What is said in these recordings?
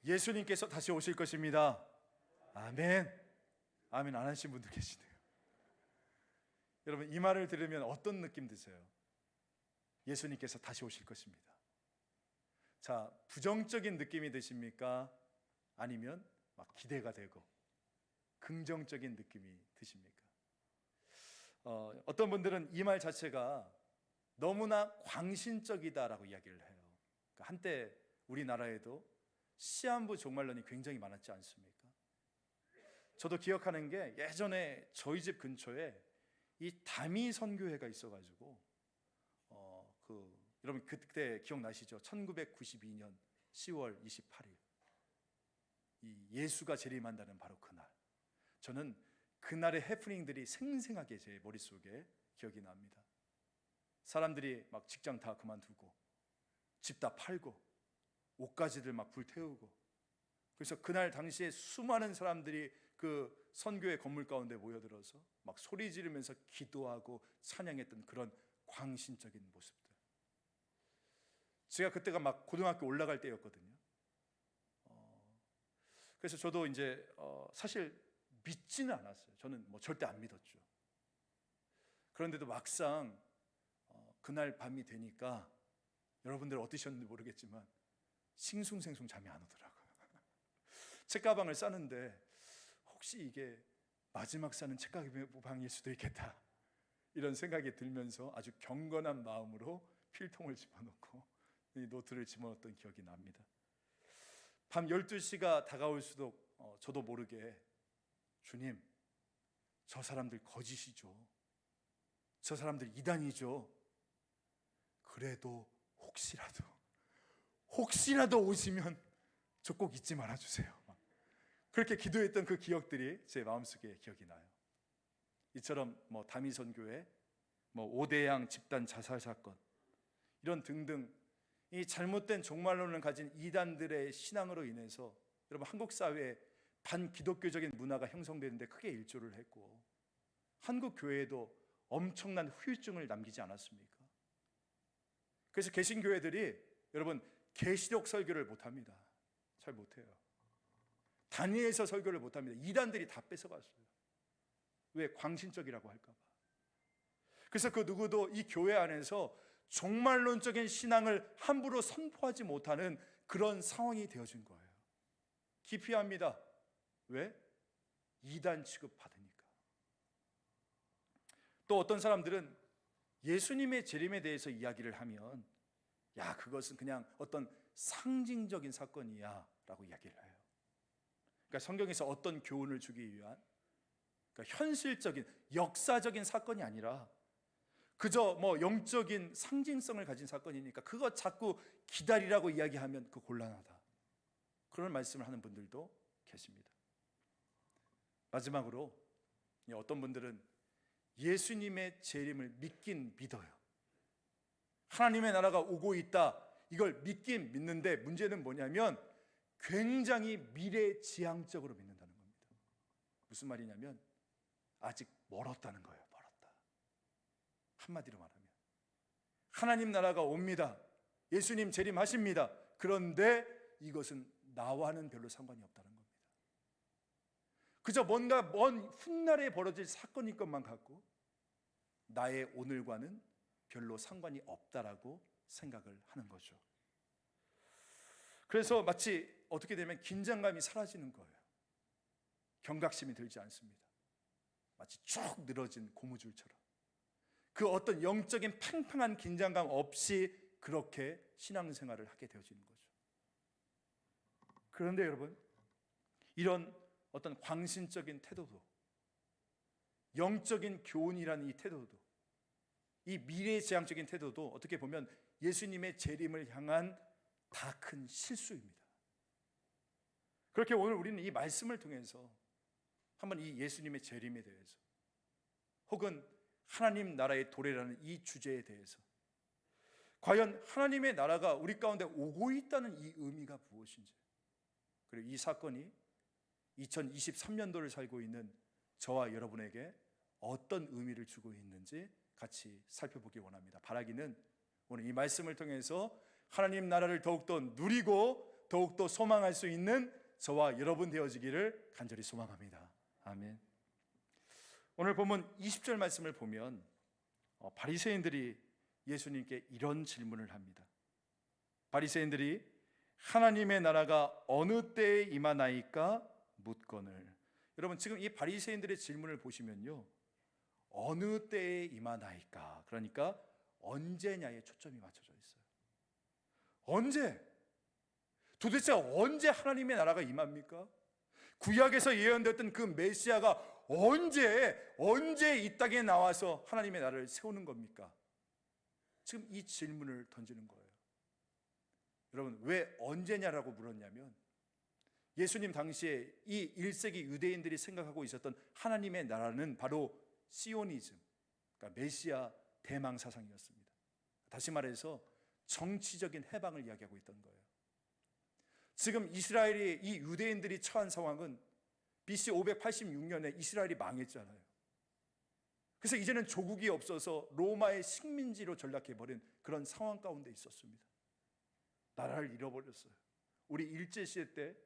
예수님께서 다시 오실 것입니다. 아멘. 아멘 안 하신 분도 계시네요. 여러분, 이 말을 들으면 어떤 느낌 드세요? 예수님께서 다시 오실 것입니다. 자, 부정적인 느낌이 드십니까? 아니면 막 기대가 되고 긍정적인 느낌이 드십니까? 어떤 분들은 이 말 자체가 너무나 광신적이다라고 이야기를 해요. 그러니까 한때 우리나라에도 시한부 종말론이 굉장히 많았지 않습니까? 저도 기억하는 게 예전에 저희 집 근처에 이 다미 선교회가 있어가지고 여러분 그때 기억나시죠? 1992년 10월 28일 이 예수가 재림한다는 바로 그날, 저는 그날의 해프닝들이 생생하게 제 머릿속에 기억이 납니다. 사람들이 막 직장 다 그만두고 집 다 팔고 옷가지들 막 불태우고, 그래서 그날 당시에 수많은 사람들이 그 선교의 건물 가운데 모여들어서 막 소리 지르면서 기도하고 찬양했던 그런 광신적인 모습들. 제가 그때가 막 고등학교 올라갈 때였거든요. 그래서 저도 이제 사실 믿지는 않았어요. 저는 뭐 절대 안 믿었죠. 그런데도 막상 그날 밤이 되니까 여러분들 어떠셨는지 모르겠지만 싱숭생숭 잠이 안 오더라고요. 책가방을 싸는데 혹시 이게 마지막 싸는 책가방일 수도 있겠다, 이런 생각이 들면서 아주 경건한 마음으로 필통을 집어넣고 이 노트를 집어넣었던 기억이 납니다. 밤 12시가 다가올수록 저도 모르게 주님, 저 사람들 거짓이죠, 저 사람들 이단이죠, 그래도 혹시라도 오시면 저 꼭 잊지 말아주세요. 그렇게 기도했던 그 기억들이 제 마음속에 기억이 나요. 이처럼 뭐 다미선교회, 뭐 오대양 집단 자살 사건, 이런 등등 이 잘못된 종말론을 가진 이단들의 신앙으로 인해서 여러분 한국 사회에 반기독교적인 문화가 형성되는데 크게 일조를 했고, 한국 교회에도 엄청난 후유증을 남기지 않았습니까? 그래서 개신교회들이 여러분 계시록 설교를 못합니다. 잘 못해요. 단위에서 설교를 못합니다. 이단들이 다 뺏어갔어요. 왜? 광신적이라고 할까 봐. 그래서 그 누구도 이 교회 안에서 종말론적인 신앙을 함부로 선포하지 못하는 그런 상황이 되어진 거예요. 기피합니다. 왜? 이단 취급받으니까. 또 어떤 사람들은 예수님의 재림에 대해서 이야기를 하면 야, 그것은 그냥 어떤 상징적인 사건이야 라고 이야기를 해요. 그러니까 성경에서 어떤 교훈을 주기 위한, 그러니까 현실적인 역사적인 사건이 아니라 그저 뭐 영적인 상징성을 가진 사건이니까 그거 자꾸 기다리라고 이야기하면 그 곤란하다, 그런 말씀을 하는 분들도 계십니다. 마지막으로 어떤 분들은 예수님의 재림을 믿긴 믿어요. 하나님의 나라가 오고 있다, 이걸 믿긴 믿는데 문제는 뭐냐면 굉장히 미래지향적으로 믿는다는 겁니다. 무슨 말이냐면 아직 멀었다는 거예요. 멀었다. 한마디로 말하면 하나님 나라가 옵니다, 예수님 재림하십니다. 그런데 이것은 나와는 별로 상관이 없다는 겁니다. 그저 뭔가 먼 훗날에 벌어질 사건인 것만 같고 나의 오늘과는 별로 상관이 없다라고 생각을 하는 거죠. 그래서 마치 어떻게 되면 긴장감이 사라지는 거예요. 경각심이 들지 않습니다. 마치 쭉 늘어진 고무줄처럼 그 어떤 영적인 팽팽한 긴장감 없이 그렇게 신앙생활을 하게 되어지는 거죠. 그런데 여러분, 이런 어떤 광신적인 태도도, 영적인 교훈이라는 이 태도도, 이 미래지향적인 태도도 어떻게 보면 예수님의 재림을 향한 다 큰 실수입니다. 그렇게 오늘 우리는 이 말씀을 통해서 한번 이 예수님의 재림에 대해서, 혹은 하나님 나라의 도래라는 이 주제에 대해서, 과연 하나님의 나라가 우리 가운데 오고 있다는 이 의미가 무엇인지, 그리고 이 사건이 2023년도를 살고 있는 저와 여러분에게 어떤 의미를 주고 있는지 같이 살펴보기 원합니다. 바라기는 오늘 이 말씀을 통해서 하나님 나라를 더욱더 누리고 더욱더 소망할 수 있는 저와 여러분 되어지기를 간절히 소망합니다. 아멘. 오늘 본문 20절 말씀을 보면 바리새인들이 예수님께 이런 질문을 합니다. 바리새인들이 하나님의 나라가 어느 때에 임하나이까 묻거늘. 여러분, 지금 이 바리새인들의 질문을 보시면요, 어느 때에 임하나이까, 그러니까 언제냐에 초점이 맞춰져 있어요. 언제? 도대체 언제 하나님의 나라가 임합니까? 구약에서 예언되었던 그 메시아가 언제 이 땅에 나와서 하나님의 나라를 세우는 겁니까? 지금 이 질문을 던지는 거예요. 여러분, 왜 언제냐라고 물었냐면 예수님 당시에 이 1세기 유대인들이 생각하고 있었던 하나님의 나라는 바로 시오니즘, 그러니까 메시아 대망 사상이었습니다. 다시 말해서 정치적인 해방을 이야기하고 있던 거예요. 지금 이스라엘이, 이 유대인들이 처한 상황은 BC 586년에 이스라엘이 망했잖아요. 그래서 이제는 조국이 없어서 로마의 식민지로 전락해버린 그런 상황 가운데 있었습니다. 나라를 잃어버렸어요. 우리 일제시대 때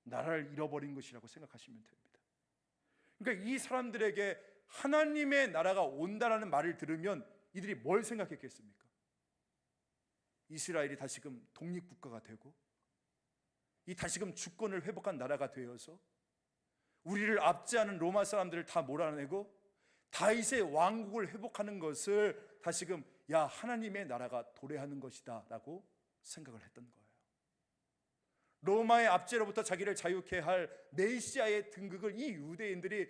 나라를 잃어버린 것이라고 생각하시면 됩니다. 그러니까 이 사람들에게 하나님의 나라가 온다라는 말을 들으면 이들이 뭘 생각했겠습니까? 이스라엘이 다시금 독립국가가 되고 이 다시금 주권을 회복한 나라가 되어서 우리를 압제하는 로마 사람들을 다 몰아내고 다윗의 왕국을 회복하는 것을 다시금 하나님의 나라가 도래하는 것이다 라고 생각을 했던 거예요. 로마의 압제로부터 자기를 자유케 할 메시아의 등극을 이 유대인들이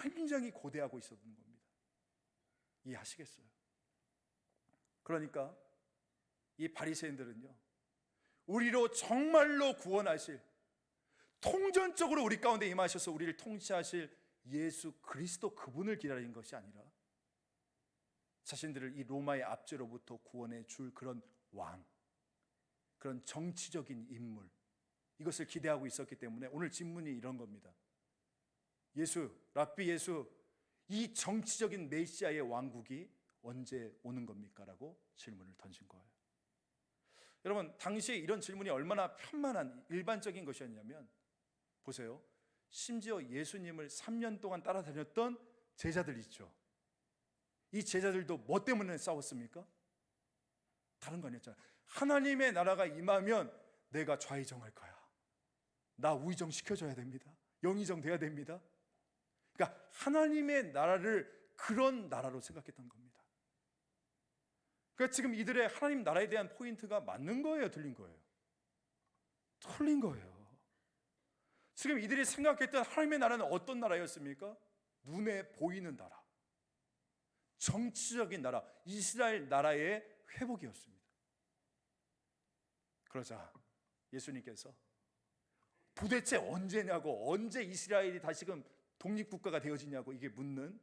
굉장히 고대하고 있었던 겁니다. 이해하시겠어요? 그러니까 이 바리새인들은요, 우리로 정말로 구원하실, 통전적으로 우리 가운데 임하셔서 우리를 통치하실 예수 그리스도 그분을 기다린 것이 아니라 자신들을 이 로마의 압제로부터 구원해 줄 그런 왕, 그런 정치적인 인물, 이것을 기대하고 있었기 때문에 오늘 질문이 이런 겁니다. 랍비 예수, 이 정치적인 메시아의 왕국이 언제 오는 겁니까? 라고 질문을 던진 거예요. 여러분, 당시에 이런 질문이 얼마나 편만한 일반적인 것이었냐면, 보세요, 심지어 예수님을 3년 동안 따라다녔던 제자들 있죠. 이 제자들도 뭐 때문에 싸웠습니까? 다른 거 아니었잖아요. 하나님의 나라가 임하면 내가 좌의정할 거야, 나 우의정 시켜줘야 됩니다, 영의정 돼야 됩니다. 그러니까 하나님의 나라를 그런 나라로 생각했던 겁니다. 그러니까 지금 이들의 하나님 나라에 대한 포인트가 맞는 거예요, 틀린 거예요? 틀린 거예요. 지금 이들이 생각했던 하나님의 나라는 어떤 나라였습니까? 눈에 보이는 나라, 정치적인 나라, 이스라엘 나라의 회복이었습니다. 그러자 예수님께서 도대체 언제냐고, 언제 이스라엘이 다시금 독립국가가 되어지냐고 이게 묻는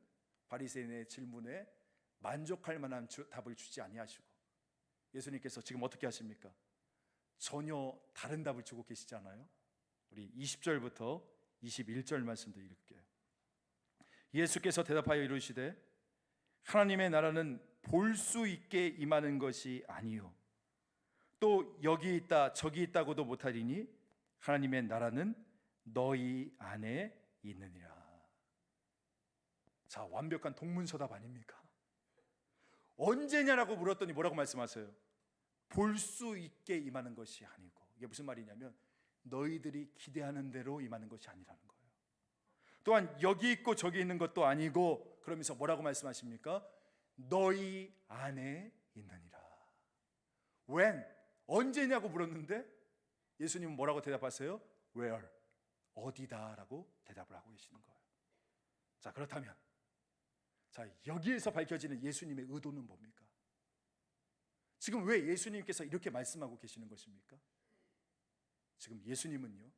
바리새인의 질문에 만족할 만한 답을 주지 아니하시고 예수님께서 지금 어떻게 하십니까? 전혀 다른 답을 주고 계시잖아요. 우리 20절부터 21절 말씀도 읽을게요. 예수께서 대답하여 이르시되 하나님의 나라는 볼 수 있게 임하는 것이 아니요 또 여기 있다 저기 있다고도 못하리니 하나님의 나라는 너희 안에 있느니라. 자, 완벽한 동문서답 아닙니까? 언제냐라고 물었더니 뭐라고 말씀하세요? 볼 수 있게 임하는 것이 아니고, 이게 무슨 말이냐면 너희들이 기대하는 대로 임하는 것이 아니라는 거예요. 또한 여기 있고 저기 있는 것도 아니고, 그러면서 뭐라고 말씀하십니까? 너희 안에 있느니라. When? 언제냐고 물었는데 예수님은 뭐라고 대답하세요? Where? 어디다 라고 대답을 하고 계시는 거예요. 자, 그렇다면 여기에서 밝혀지는 예수님의 의도는 뭡니까? 지금 왜 예수님께서 이렇게 말씀하고 계시는 것입니까? 지금 예수님은요,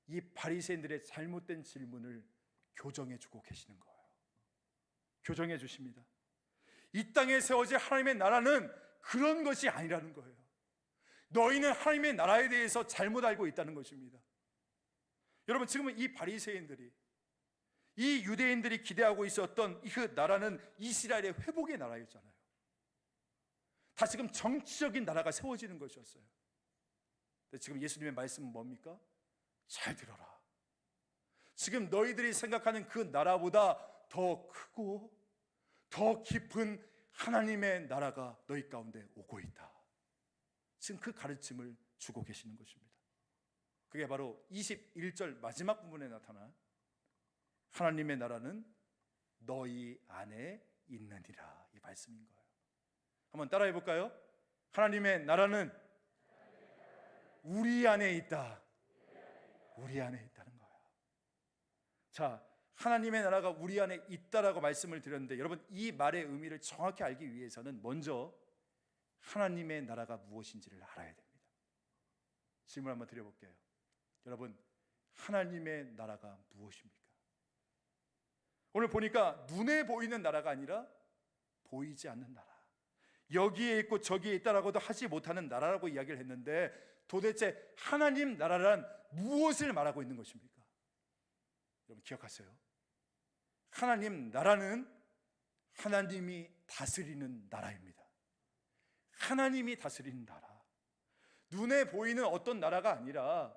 이 바리새인들의 잘못된 질문을 교정해 주고 계시는 거예요. 교정해 주십니다. 이 땅에 세워질 하나님의 나라는 그런 것이 아니라는 거예요. 너희는 하나님의 나라에 대해서 잘못 알고 있다는 것입니다. 여러분, 지금은 이 바리새인들이, 이 유대인들이 기대하고 있었던 그 나라는 이스라엘의 회복의 나라였잖아요. 다시금 정치적인 나라가 세워지는 것이었어요. 지금 예수님의 말씀은 뭡니까? 잘 들어라. 지금 너희들이 생각하는 그 나라보다 더 크고 더 깊은 하나님의 나라가 너희 가운데 오고 있다. 지금 그 가르침을 주고 계시는 것입니다. 그게 바로 21절 마지막 부분에 나타난 하나님의 나라는 너희 안에 있느니라, 이 말씀인 거예요. 한번 따라해 볼까요? 하나님의 나라는 우리 안에 있다. 우리 안에 있다는 거예요. 자, 하나님의 나라가 우리 안에 있다라고 말씀을 드렸는데, 여러분 이 말의 의미를 정확히 알기 위해서는 먼저 하나님의 나라가 무엇인지를 알아야 됩니다. 질문 한번 드려볼게요. 여러분, 하나님의 나라가 무엇입니까? 오늘 보니까 눈에 보이는 나라가 아니라 보이지 않는 나라, 여기에 있고 저기에 있다라고도 하지 못하는 나라라고 이야기를 했는데, 도대체 하나님 나라란 무엇을 말하고 있는 것입니까? 여러분 기억하세요. 하나님 나라는 하나님이 다스리는 나라입니다. 하나님이 다스리는 나라, 눈에 보이는 어떤 나라가 아니라,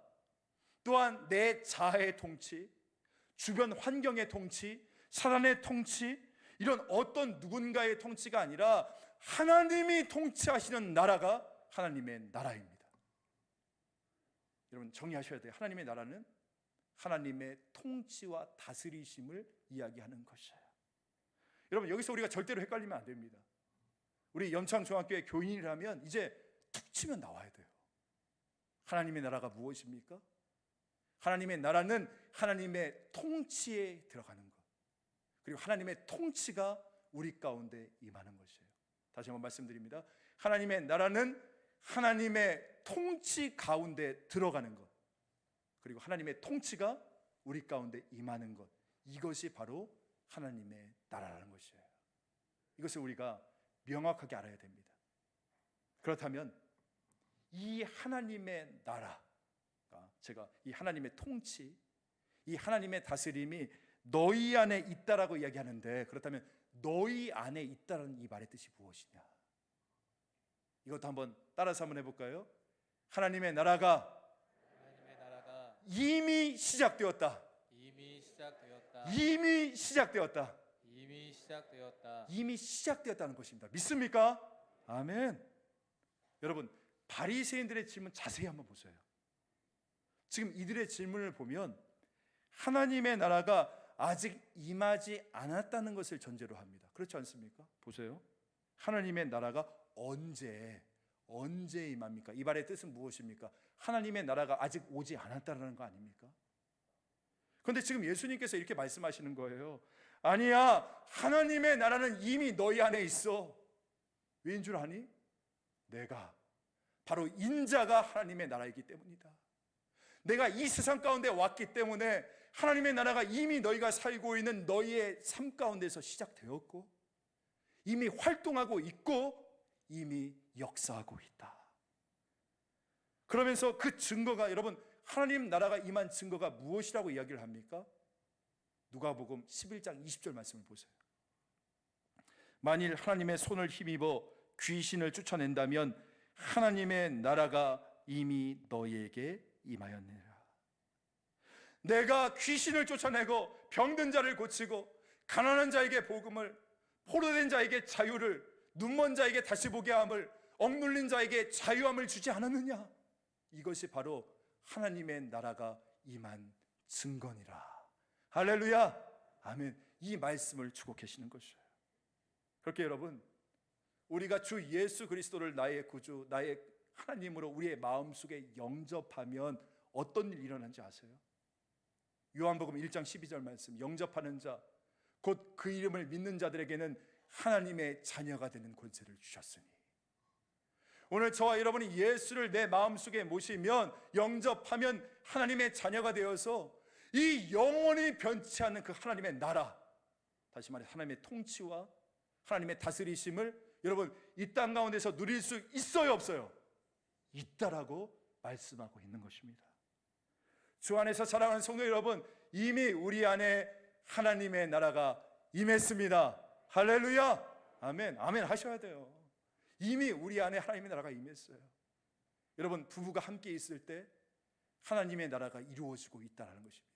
또한 내 자아의 통치, 주변 환경의 통치, 사람의 통치, 이런 어떤 누군가의 통치가 아니라 하나님이 통치하시는 나라가 하나님의 나라입니다. 여러분 정리하셔야 돼요. 하나님의 나라는 하나님의 통치와 다스리심을 이야기하는 것이에요. 여러분 여기서 우리가 절대로 헷갈리면 안 됩니다. 우리 염창중학교의 교인이라면 이제 툭 치면 나와야 돼요. 하나님의 나라가 무엇입니까? 하나님의 나라는 하나님의 통치에 들어가는 것, 그리고 하나님의 통치가 우리 가운데 임하는 것이에요. 다시 한번 말씀드립니다. 하나님의 나라는 하나님의 통치 가운데 들어가는 것, 그리고 하나님의 통치가 우리 가운데 임하는 것, 이것이 바로 하나님의 나라라는 것이에요. 이것을 우리가 명확하게 알아야 됩니다. 그렇다면 이 하나님의 나라가, 제가 이 하나님의 통치, 이 하나님의 다스림이 너희 안에 있다라고 이야기하는데, 그렇다면 너희 안에 있다라는 이 말의 뜻이 무엇이냐? 이것도 한번 따라서 한번 해볼까요? 하나님의 나라가 이미 시작되었다. 이미 시작되었다. 이미 시작되었다. 이미 시작되었다. 이미 시작되었다는 것입니다. 믿습니까? 아멘. 여러분 바리새인들의 질문 자세히 한번 보세요. 지금 이들의 질문을 보면 하나님의 나라가 아직 임하지 않았다는 것을 전제로 합니다. 그렇지 않습니까? 보세요. 하나님의 나라가 언제 임합니까? 이 말의 뜻은 무엇입니까? 하나님의 나라가 아직 오지 않았다는 거 아닙니까? 그런데 지금 예수님께서 이렇게 말씀하시는 거예요. 아니야, 하나님의 나라는 이미 너희 안에 있어. 왜인 줄 아니? 내가 바로 인자가 하나님의 나라이기 때문이다. 내가 이 세상 가운데 왔기 때문에 하나님의 나라가 이미 너희가 살고 있는 너희의 삶 가운데서 시작되었고, 이미 활동하고 있고, 이미 역사하고 있다. 그러면서 그 증거가, 여러분 하나님 나라가 임한 증거가 무엇이라고 이야기를 합니까? 누가복음 11장 20절 말씀을 보세요. 만일 하나님의 손을 힘입어 귀신을 쫓아낸다면 하나님의 나라가 이미 너희에게 임하였느니라. 내가 귀신을 쫓아내고 병든 자를 고치고 가난한 자에게 복음을, 포로된 자에게 자유를, 눈먼 자에게 다시 보게 함을, 억눌린 자에게 자유함을 주지 않았느냐? 이것이 바로 하나님의 나라가 임한 증거니라. 할렐루야, 아멘. 이 말씀을 주고 계시는 것이에요. 그렇게 여러분, 우리가 주 예수 그리스도를 나의 구주, 나의 하나님으로 우리의 마음속에 영접하면 어떤 일이 일어난지 아세요? 요한복음 1장 12절 말씀, 영접하는 자 곧 그 이름을 믿는 자들에게는 하나님의 자녀가 되는 권세를 주셨으니. 오늘 저와 여러분이 예수를 내 마음속에 모시면, 영접하면 하나님의 자녀가 되어서 이 영원히 변치 않는 그 하나님의 나라, 다시 말해 하나님의 통치와 하나님의 다스리심을 여러분 이 땅 가운데서 누릴 수 있어요, 없어요? 있다라고 말씀하고 있는 것입니다. 주 안에서 사랑하는 성도 여러분, 이미 우리 안에 하나님의 나라가 임했습니다. 할렐루야, 아멘. 아멘 하셔야 돼요. 이미 우리 안에 하나님의 나라가 임했어요. 여러분, 부부가 함께 있을 때 하나님의 나라가 이루어지고 있다는 것입니다.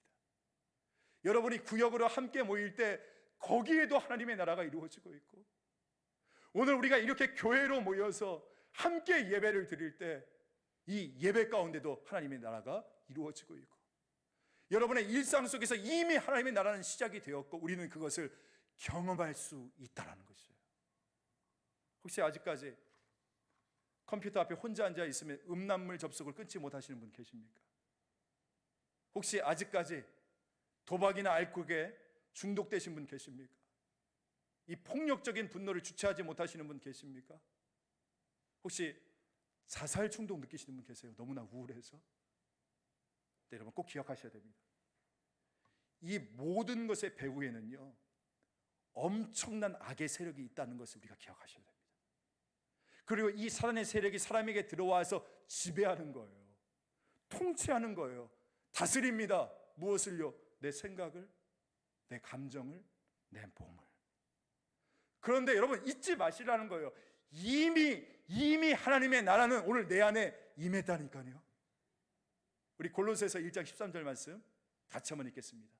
여러분이 구역으로 함께 모일 때 거기에도 하나님의 나라가 이루어지고 있고, 오늘 우리가 이렇게 교회로 모여서 함께 예배를 드릴 때 이 예배 가운데도 하나님의 나라가 이루어지고 있고, 여러분의 일상 속에서 이미 하나님의 나라는 시작이 되었고 우리는 그것을 경험할 수 있다는 것이에요. 혹시 아직까지 컴퓨터 앞에 혼자 앉아 있으면 음란물 접속을 끊지 못하시는 분 계십니까? 혹시 아직까지 도박이나 알코올에 중독되신 분 계십니까? 이 폭력적인 분노를 주체하지 못하시는 분 계십니까? 혹시 자살 충동 느끼시는 분 계세요? 너무나 우울해서? 네, 여러분 꼭 기억하셔야 됩니다. 이 모든 것의 배후에는요, 엄청난 악의 세력이 있다는 것을 우리가 기억하셔야 됩니다. 그리고 이 사단의 세력이 사람에게 들어와서 지배하는 거예요. 통치하는 거예요. 다스립니다. 무엇을요? 내 생각을, 내 감정을, 내 몸을. 그런데 여러분 잊지 마시라는 거예요. 이미 하나님의 나라는 오늘 내 안에 임했다니까요. 우리 골로새서 1장 13절 말씀 같이 한번 읽겠습니다.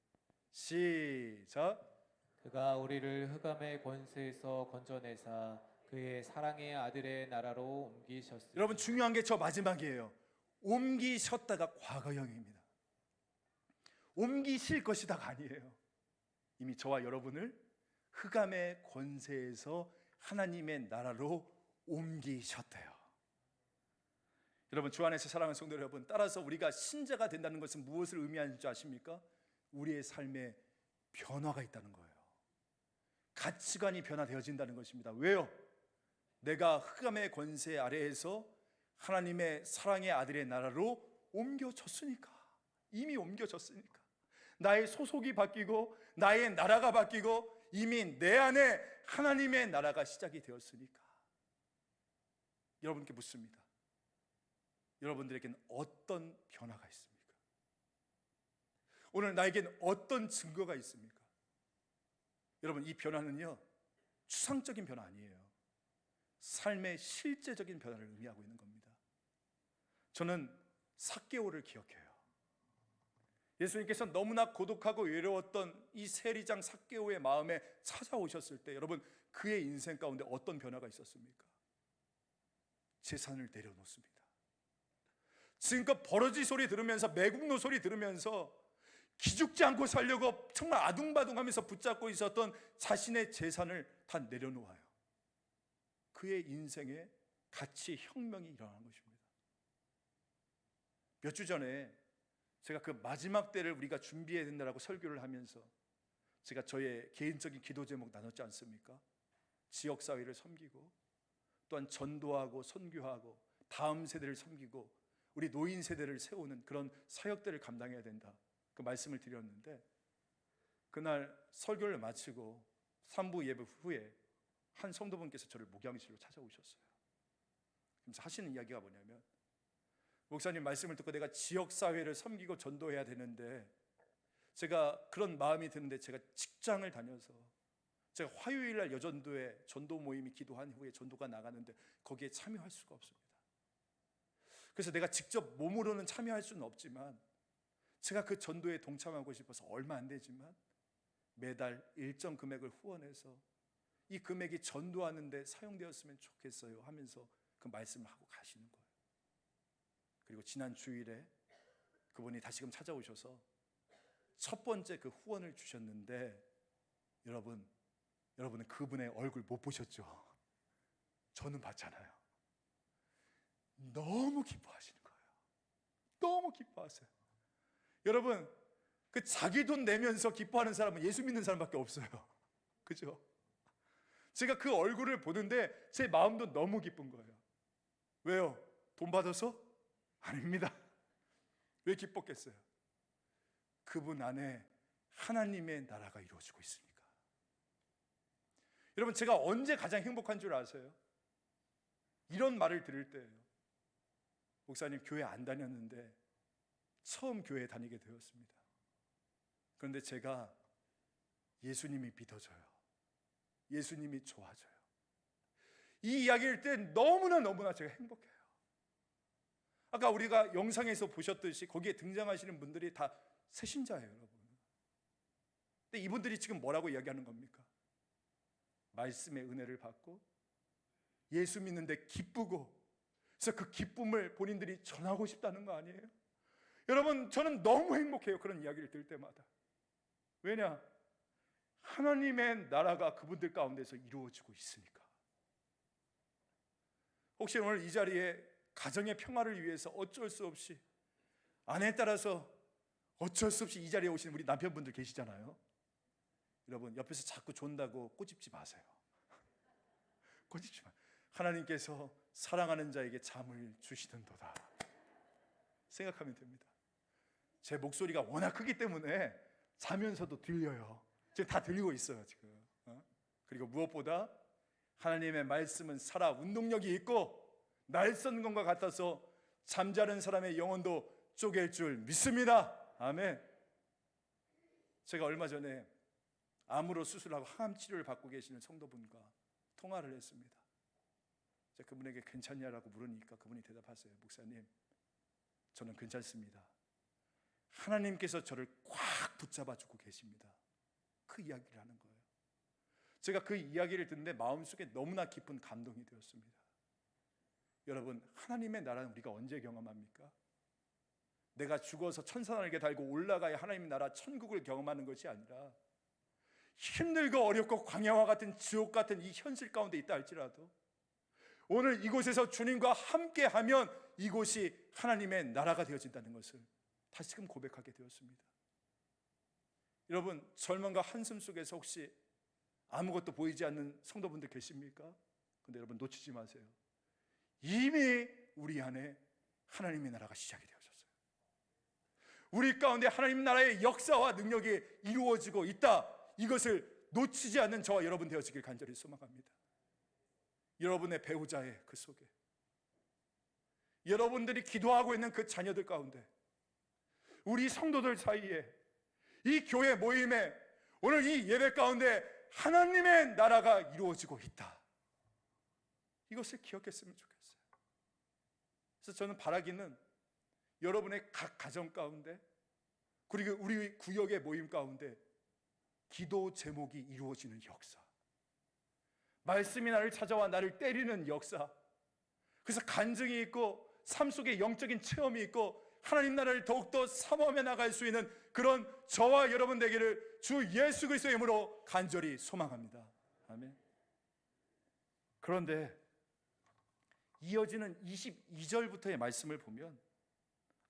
시작. 그가 우리를 흑암의 권세에서 건져내사 그의 사랑의 아들의 나라로 옮기셨으니. 여러분 중요한 게 저 마지막이에요. 옮기셨다가 과거형입니다. 옮기실 것이다가 아니에요. 이미 저와 여러분을 흑암의 권세에서 하나님의 나라로 옮기셨대요. 여러분 주 안에서 사랑하는 성도 여러분, 따라서 우리가 신자가 된다는 것은 무엇을 의미하는 줄 아십니까? 우리의 삶에 변화가 있다는 거예요. 가치관이 변화되어진다는 것입니다. 왜요? 내가 흑암의 권세 아래에서 하나님의 사랑의 아들의 나라로 옮겨졌으니까. 이미 옮겨졌으니까. 나의 소속이 바뀌고 나의 나라가 바뀌고 이미 내 안에 하나님의 나라가 시작이 되었으니까. 여러분께 묻습니다. 여러분들에게는 어떤 변화가 있습니까? 오늘 나에게는 어떤 증거가 있습니까? 여러분 이 변화는요, 추상적인 변화 아니에요. 삶의 실제적인 변화를 의미하고 있는 겁니다. 저는 삭개오를 기억해요. 예수님께서 너무나 고독하고 외로웠던 이 세리장 삭개오의 마음에 찾아오셨을 때 여러분 그의 인생 가운데 어떤 변화가 있었습니까? 재산을 내려놓습니다. 지금껏 버러지 소리 들으면서 매국노 소리 들으면서 기죽지 않고 살려고 정말 아둥바둥하면서 붙잡고 있었던 자신의 재산을 다 내려놓아요. 그의 인생에 가치 혁명이 일어나는 것입니다. 몇 주 전에 제가 그 마지막 때를 우리가 준비해야 된다고 설교를 하면서 제가 저의 개인적인 기도 제목 나눴지 않습니까? 지역사회를 섬기고 또한 전도하고 선교하고 다음 세대를 섬기고 우리 노인 세대를 세우는 그런 사역들을 감당해야 된다, 그 말씀을 드렸는데, 그날 설교를 마치고 3부 예배 후에 한 성도분께서 저를 목양실로 찾아오셨어요. 그래서 하시는 이야기가 뭐냐면, 목사님 말씀을 듣고 내가 지역사회를 섬기고 전도해야 되는데 제가 그런 마음이 드는데 제가 직장을 다녀서 제가 화요일날 여전도에 전도 모임이 기도한 후에 전도가 나가는데 거기에 참여할 수가 없습니다. 그래서 내가 직접 몸으로는 참여할 수는 없지만 제가 그 전도에 동참하고 싶어서 얼마 안 되지만 매달 일정 금액을 후원해서 이 금액이 전도하는 데 사용되었으면 좋겠어요 하면서 그 말씀을 하고 가시는 거예요. 그리고 지난 주일에 그분이 다시금 찾아오셔서 첫 번째 그 후원을 주셨는데 여러분은 그분의 얼굴 못 보셨죠? 저는 봤잖아요. 너무 기뻐하시는 거예요. 너무 기뻐하세요. 여러분 그 자기 돈 내면서 기뻐하는 사람은 예수 믿는 사람밖에 없어요. 그죠? 제가 그 얼굴을 보는데 제 마음도 너무 기쁜 거예요. 왜요? 돈 받아서? 아닙니다. 왜 기뻤겠어요? 그분 안에 하나님의 나라가 이루어지고 있으니까. 여러분 제가 언제 가장 행복한 줄 아세요? 이런 말을 들을 때예요. 목사님 교회 안 다녔는데 처음 교회 다니게 되었습니다. 그런데 제가 예수님이 믿어져요. 예수님이 좋아져요. 이 이야기를 때 너무나 제가 행복해요. 아까 우리가 영상에서 보셨듯이 거기에 등장하시는 분들이 다 새신자예요, 여러분. 근데 이분들이 지금 뭐라고 이야기하는 겁니까? 말씀의 은혜를 받고 예수 믿는데 기쁘고, 그래서 그 기쁨을 본인들이 전하고 싶다는 거 아니에요? 여러분, 저는 너무 행복해요, 그런 이야기를 들을 때마다. 왜냐? 하나님의 나라가 그분들 가운데서 이루어지고 있으니까. 혹시 오늘 이 자리에 가정의 평화를 위해서 어쩔 수 없이, 아내에 따라서 어쩔 수 없이 이 자리에 오시는 우리 남편분들 계시잖아요. 여러분, 옆에서 자꾸 존다고 꼬집지 마세요. 꼬집지 마. 하나님께서 사랑하는 자에게 잠을 주시는도다 생각하면 됩니다. 제 목소리가 워낙 크기 때문에 자면서도 들려요. 지금 다 들리고 있어요, 지금. 그리고 무엇보다 하나님의 말씀은 살아 운동력이 있고 날선 것과 같아서 잠자는 사람의 영혼도 쪼갤 줄 믿습니다. 아멘. 제가 얼마 전에 암으로 수술하고 항암 치료를 받고 계시는 성도분과 통화를 했습니다. 제가 그분에게 괜찮냐라고 물으니까 그분이 대답하세요. 목사님, 저는 괜찮습니다. 하나님께서 저를 꽉 붙잡아주고 계십니다. 그 이야기를 하는 거예요. 제가 그 이야기를 듣는데 마음속에 너무나 깊은 감동이 되었습니다. 여러분, 하나님의 나라는 우리가 언제 경험합니까? 내가 죽어서 천사날개 달고 올라가야 하나님의 나라 천국을 경험하는 것이 아니라 힘들고 어렵고 광야와 같은 지옥 같은 이 현실 가운데 있다 할지라도 오늘 이곳에서 주님과 함께하면 이곳이 하나님의 나라가 되어진다는 것을 다시금 고백하게 되었습니다. 여러분, 절망과 한숨 속에서 혹시 아무것도 보이지 않는 성도분들 계십니까? 근데 여러분, 놓치지 마세요. 이미 우리 안에 하나님의 나라가 시작이 되어졌어요. 우리 가운데 하나님 나라의 역사와 능력이 이루어지고 있다, 이것을 놓치지 않는 저와 여러분 되어지길 간절히 소망합니다. 여러분의 배우자의 그 속에, 여러분들이 기도하고 있는 그 자녀들 가운데, 우리 성도들 사이에, 이 교회 모임에, 오늘 이 예배 가운데 하나님의 나라가 이루어지고 있다, 이것을 기억했으면 좋겠어요. 그래서 저는 바라기는 여러분의 각 가정 가운데, 그리고 우리 구역의 모임 가운데 기도 제목이 이루어지는 역사, 말씀이 나를 찾아와 나를 때리는 역사, 그래서 간증이 있고 삶 속에 영적인 체험이 있고 하나님 나라를 더욱더 사모하며 나갈 수 있는 그런 저와 여러분 되기를 주 예수 그리스도의 이름으로 간절히 소망합니다. 아멘. 그런데 이어지는 22절부터의 말씀을 보면,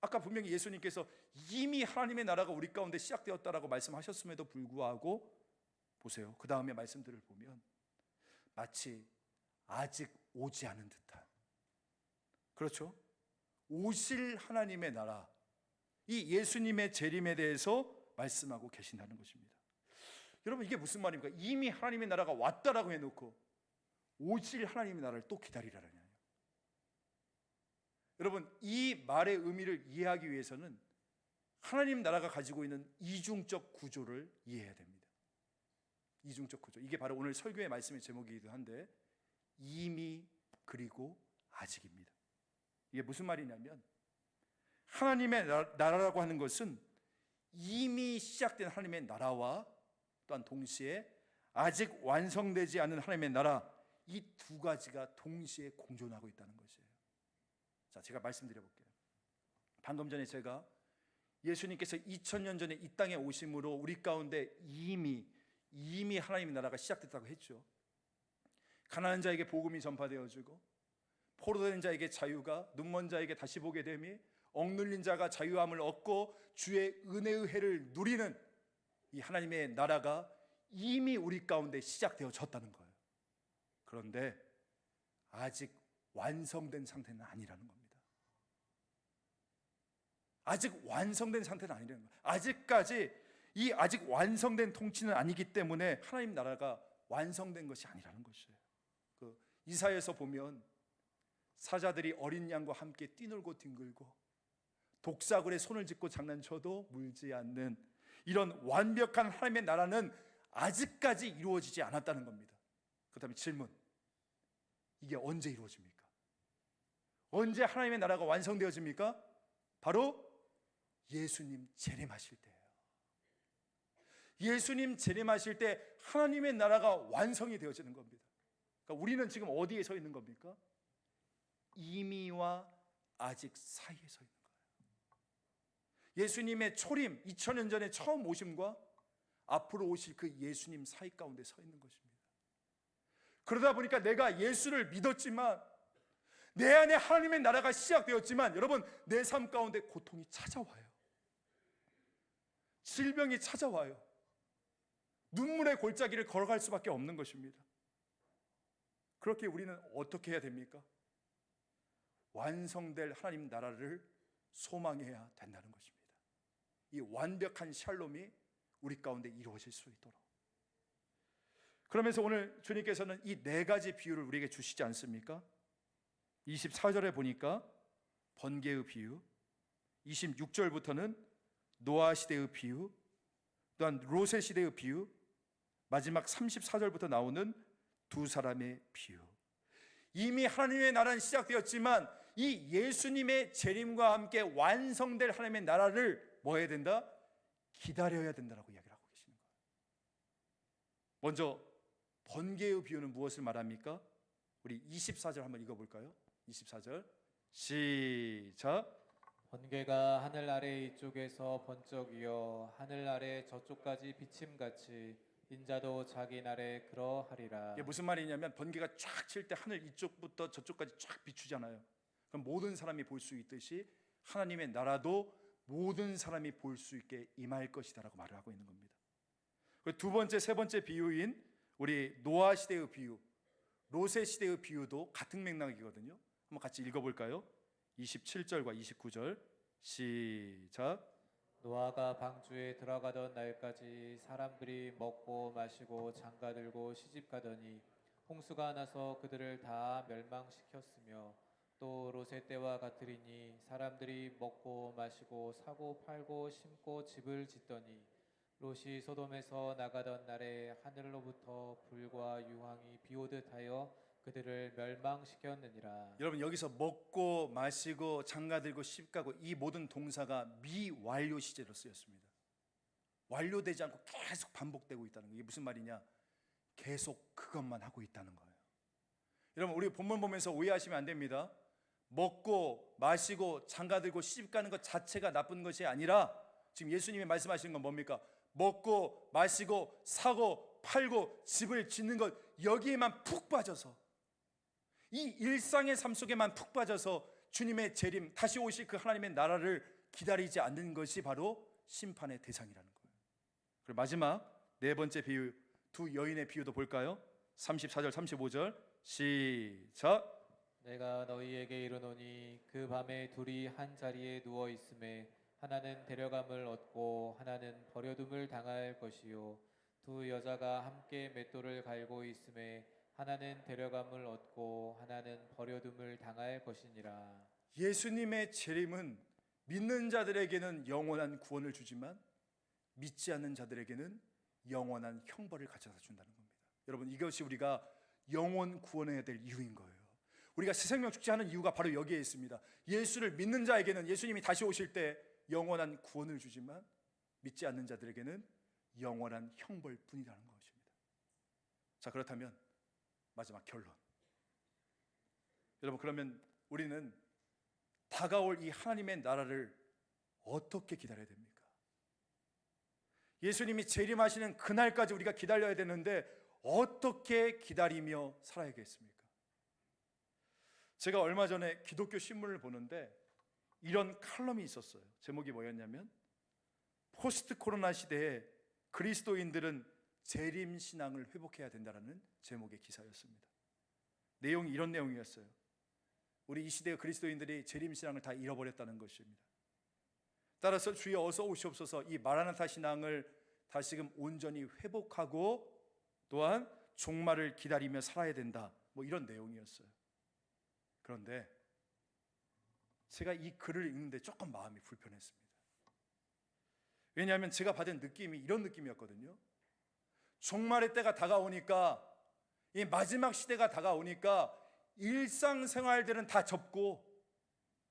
아까 분명히 예수님께서 이미 하나님의 나라가 우리 가운데 시작되었다라고 말씀하셨음에도 불구하고 보세요, 그 다음에 말씀들을 보면 마치 아직 오지 않은 듯한, 그렇죠? 오실 하나님의 나라, 이 예수님의 재림에 대해서 말씀하고 계신다는 것입니다. 여러분, 이게 무슨 말입니까? 이미 하나님의 나라가 왔다라고 해놓고 오실 하나님의 나라를 또 기다리라냐. 여러분, 이 말의 의미를 이해하기 위해서는 하나님 나라가 가지고 있는 이중적 구조를 이해해야 됩니다. 이중적 구조, 이게 바로 오늘 설교의 말씀의 제목이기도 한데, 이미 그리고 아직입니다. 이게 무슨 말이냐면, 하나님의 나라라고 하는 것은 이미 시작된 하나님의 나라와 또한 동시에 아직 완성되지 않은 하나님의 나라, 이 두 가지가 동시에 공존하고 있다는 것이에요. 자, 제가 말씀드려볼게요. 방금 전에 제가 예수님께서 2000년 전에 이 땅에 오심으로 우리 가운데 이미 하나님의 나라가 시작됐다고 했죠. 가난한 자에게 복음이 전파되어지고, 포로된 자에게 자유가, 눈먼 자에게 다시 보게 됨이, 억눌린 자가 자유함을 얻고 주의 은혜의 해를 누리는 이 하나님의 나라가 이미 우리 가운데 시작되어졌다는 거예요. 그런데 아직 완성된 상태는 아니라는 겁니다. 아직 완성된 상태는 아니라는 거예요. 아직까지 이 아직 완성된 통치는 아니기 때문에 하나님 나라가 완성된 것이 아니라는 것이에요. 그 이사야에서 보면 사자들이 어린 양과 함께 뛰놀고 뒹굴고 독사굴에 손을 짚고 장난쳐도 물지 않는 이런 완벽한 하나님의 나라는 아직까지 이루어지지 않았다는 겁니다. 그렇다면 질문, 이게 언제 이루어집니까? 언제 하나님의 나라가 완성되어집니까? 바로 예수님 재림하실 때예요. 예수님 재림하실 때 하나님의 나라가 완성이 되어지는 겁니다. 그러니까 우리는 지금 어디에 서 있는 겁니까? 이미와 아직 사이에 서 있는 거예요. 예수님의 초림, 2000년 전에 처음 오심과 앞으로 오실 그 예수님 사이 가운데 서 있는 것입니다. 그러다 보니까 내가 예수를 믿었지만, 내 안에 하나님의 나라가 시작되었지만, 여러분, 내 삶 가운데 고통이 찾아와요. 질병이 찾아와요. 눈물의 골짜기를 걸어갈 수밖에 없는 것입니다. 그렇게 우리는 어떻게 해야 됩니까? 완성될 하나님 나라를 소망해야 된다는 것입니다. 이 완벽한 샬롬이 우리 가운데 이루어질 수 있도록. 그러면서 오늘 주님께서는 이 네 가지 비유를 우리에게 주시지 않습니까? 24절에 보니까 번개의 비유, 26절부터는 노아 시대의 비유, 또한 롯의 시대의 비유, 마지막 34절부터 나오는 두 사람의 비유. 이미 하나님의 나라는 시작되었지만 이 예수님의 재림과 함께 완성될 하나님의 나라를 뭐 해야 된다? 기다려야 된다라고 이야기를 하고 계시는 거예요. 먼저 번개의 비유는 무엇을 말합니까? 우리 24절 한번 읽어볼까요? 24절 시작. 번개가 하늘 아래 이쪽에서 번쩍이어 하늘 아래 저쪽까지 비침같이 인자도 자기 날에 그러하리라. 이게 무슨 말이냐면 번개가 쫙 칠 때 하늘 이쪽부터 저쪽까지 쫙 비추잖아요. 그럼 모든 사람이 볼 수 있듯이 하나님의 나라도 모든 사람이 볼 수 있게 임할 것이다라고 말을 하고 있는 겁니다. 그리고 두 번째, 세 번째 비유인 우리 노아 시대의 비유, 롯의 시대의 비유도 같은 맥락이거든요. 한번 같이 읽어볼까요? 27절과 29절 시작. 노아가 방주에 들어가던 날까지 사람들이 먹고 마시고 장가들고 시집가더니 홍수가 나서 그들을 다 멸망시켰으며, 또 롯의 때와 같으리니 사람들이 먹고 마시고 사고 팔고 심고 집을 짓더니 롯이 소돔에서 나가던 날에 하늘로부터 불과 유황이 비오듯 하여 그들을 멸망시켰느니라. 여러분, 여기서 먹고 마시고 장가들고 시집가고 이 모든 동사가 미완료 시제로 쓰였습니다. 완료되지 않고 계속 반복되고 있다는 거예요. 이게 무슨 말이냐? 계속 그것만 하고 있다는 거예요. 여러분, 우리 본문 보면서 오해하시면 안 됩니다. 먹고 마시고 장가들고 시집가는 것 자체가 나쁜 것이 아니라 지금 예수님이 말씀하시는 건 뭡니까? 먹고 마시고 사고 팔고 집을 짓는 것, 여기에만 푹 빠져서, 이 일상의 삶 속에만 푹 빠져서 주님의 재림, 다시 오실 그 하나님의 나라를 기다리지 않는 것이 바로 심판의 대상이라는 거예요. 그리고 마지막 네 번째 비유, 두 여인의 비유도 볼까요? 34절 35절 시작. 내가 너희에게 이르노니 그 밤에 둘이 한 자리에 누워 있음에 하나는 데려감을 얻고 하나는 버려둠을 당할 것이요, 두 여자가 함께 맷돌을 갈고 있음에 하나는 데려감을 얻고 하나는 버려둠을 당할 것이니라. 예수님의 재림은 믿는 자들에게는 영원한 구원을 주지만 믿지 않는 자들에게는 영원한 형벌을 가져다 준다는 겁니다. 여러분, 이것이 우리가 영원 구원해야 될 이유인 거예요. 우리가 새 생명 축제하는 이유가 바로 여기에 있습니다. 예수를 믿는 자에게는 예수님이 다시 오실 때 영원한 구원을 주지만 믿지 않는 자들에게는 영원한 형벌뿐이라는 것입니다. 자, 그렇다면 마지막 결론. 여러분, 그러면 우리는 다가올 이 하나님의 나라를 어떻게 기다려야 됩니까? 예수님이 재림하시는 그날까지 우리가 기다려야 되는데 어떻게 기다리며 살아야겠습니까? 제가 얼마 전에 기독교 신문을 보는데 이런 칼럼이 있었어요. 제목이 뭐였냐면 포스트 코로나 시대에 그리스도인들은 재림 신앙을 회복해야 된다라는 제목의 기사였습니다. 내용이 이런 내용이었어요. 우리 이 시대의 그리스도인들이 재림 신앙을 다 잃어버렸다는 것입니다. 따라서 주여 어서 오시옵소서, 이 마라나타 신앙을 다시금 온전히 회복하고 또한 종말을 기다리며 살아야 된다, 뭐 이런 내용이었어요. 그런데 제가 이 글을 읽는데 조금 마음이 불편했습니다. 왜냐하면 제가 받은 느낌이 이런 느낌이었거든요. 종말의 때가 다가오니까, 이 마지막 시대가 다가오니까 일상생활들은 다 접고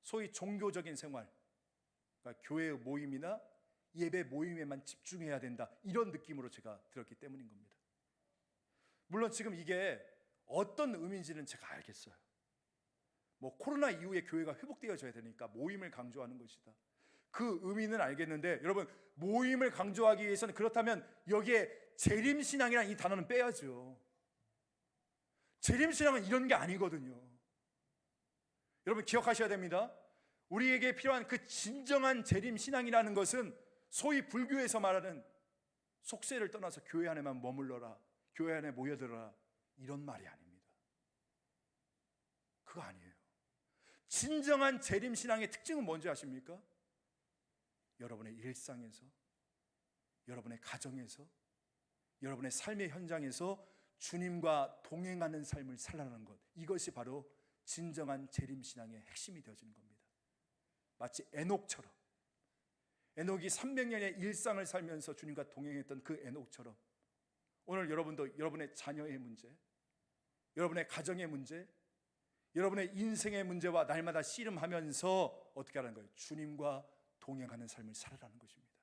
소위 종교적인 생활, 그러니까 교회 모임이나 예배 모임에만 집중해야 된다, 이런 느낌으로 제가 들었기 때문인 겁니다. 물론 지금 이게 어떤 의미인지는 제가 알겠어요. 뭐 코로나 이후에 교회가 회복되어져야 되니까 모임을 강조하는 것이다, 그 의미는 알겠는데, 여러분, 모임을 강조하기 위해서는 그렇다면 여기에 재림신앙이라는 이 단어는 빼야죠. 재림신앙은 이런 게 아니거든요. 여러분 기억하셔야 됩니다. 우리에게 필요한 그 진정한 재림신앙이라는 것은 소위 불교에서 말하는 속세를 떠나서 교회 안에만 머물러라, 교회 안에 모여들어라, 이런 말이 아닙니다. 그거 아니에요. 진정한 재림신앙의 특징은 뭔지 아십니까? 여러분의 일상에서, 여러분의 가정에서, 여러분의 삶의 현장에서 주님과 동행하는 삶을 살아가는 것, 이것이 바로 진정한 재림신앙의 핵심이 되어지는 겁니다. 마치 에녹처럼, 에녹이 300년의 일상을 살면서 주님과 동행했던 그 에녹처럼, 오늘 여러분도 여러분의 자녀의 문제, 여러분의 가정의 문제, 여러분의 인생의 문제와 날마다 씨름하면서 어떻게 하라는 거예요? 주님과 동행하는 삶을 살아가는 것입니다.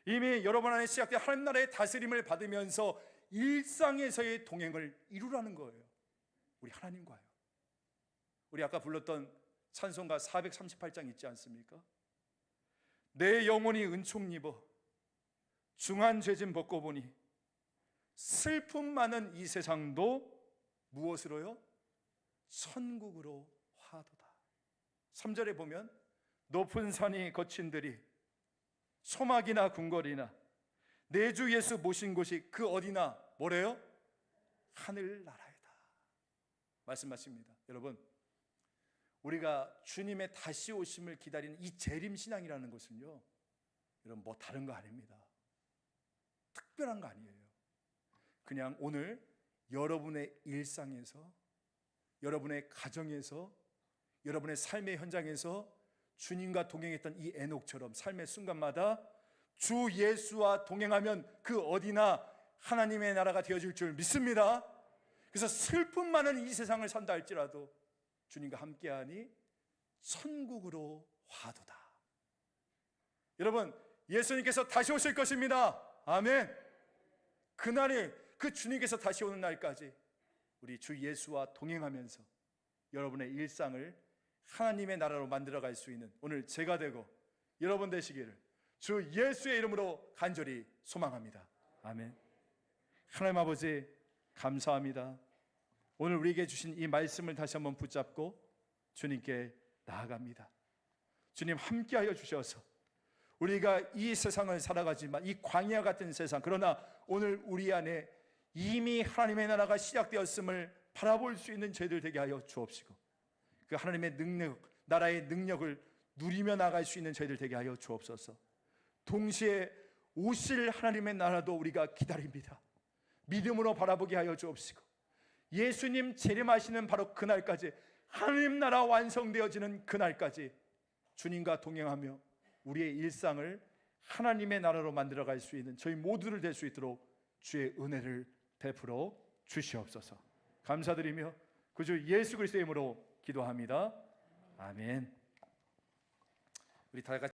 이미 여러분 안에 시작된 하나님 나라의 다스림을 받으면서 일상에서의 동행을 이루라는 거예요. 우리 하나님과요. 우리 아까 불렀던 찬송가 438장 있지 않습니까? 내 영혼이 은총 입어 중한 죄짐 벗고 보니 슬픔 많은 이 세상도 무엇으로요? 천국으로 화도다. 3절에 보면 높은 산이 거친 들이 소막이나 궁궐이나 내 주 예수 모신 곳이 그 어디나 뭐래요? 하늘나라이다 말씀하십니다. 여러분, 우리가 주님의 다시 오심을 기다리는 이 재림신앙이라는 것은요, 여러분 뭐 다른 거 아닙니다. 특별한 거 아니에요. 그냥 오늘 여러분의 일상에서, 여러분의 가정에서, 여러분의 삶의 현장에서 주님과 동행했던 이 에녹처럼 삶의 순간마다 주 예수와 동행하면 그 어디나 하나님의 나라가 되어질 줄 믿습니다. 그래서 슬픔 많은 이 세상을 산다 할지라도 주님과 함께하니 천국으로 화도다. 여러분, 예수님께서 다시 오실 것입니다. 아멘. 그날이, 그 주님께서 다시 오는 날까지 우리 주 예수와 동행하면서 여러분의 일상을 하나님의 나라로 만들어갈 수 있는 오늘 제가 되고 여러분 되시기를 주 예수의 이름으로 간절히 소망합니다. 아멘. 하나님 아버지 감사합니다. 오늘 우리에게 주신 이 말씀을 다시 한번 붙잡고 주님께 나아갑니다. 주님 함께하여 주셔서 우리가 이 세상을 살아가지만 이 광야 같은 세상, 그러나 오늘 우리 안에 이미 하나님의 나라가 시작되었음을 바라볼 수 있는 저희들 되게 하여 주옵시고, 그 하나님의 능력, 나라의 능력을 누리며 나갈 수 있는 저희들 되게 하여 주옵소서. 동시에 오실 하나님의 나라도 우리가 기다립니다. 믿음으로 바라보게 하여 주옵시고, 예수님 재림하시는 바로 그날까지, 하나님 나라 완성되어지는 그날까지 주님과 동행하며 우리의 일상을 하나님의 나라로 만들어갈 수 있는 저희 모두를 될 수 있도록 주의 은혜를 베풀어 주시옵소서. 감사드리며 그 주 예수 그리스도의 이름으로 기도합니다. 아멘. 우리 다 같이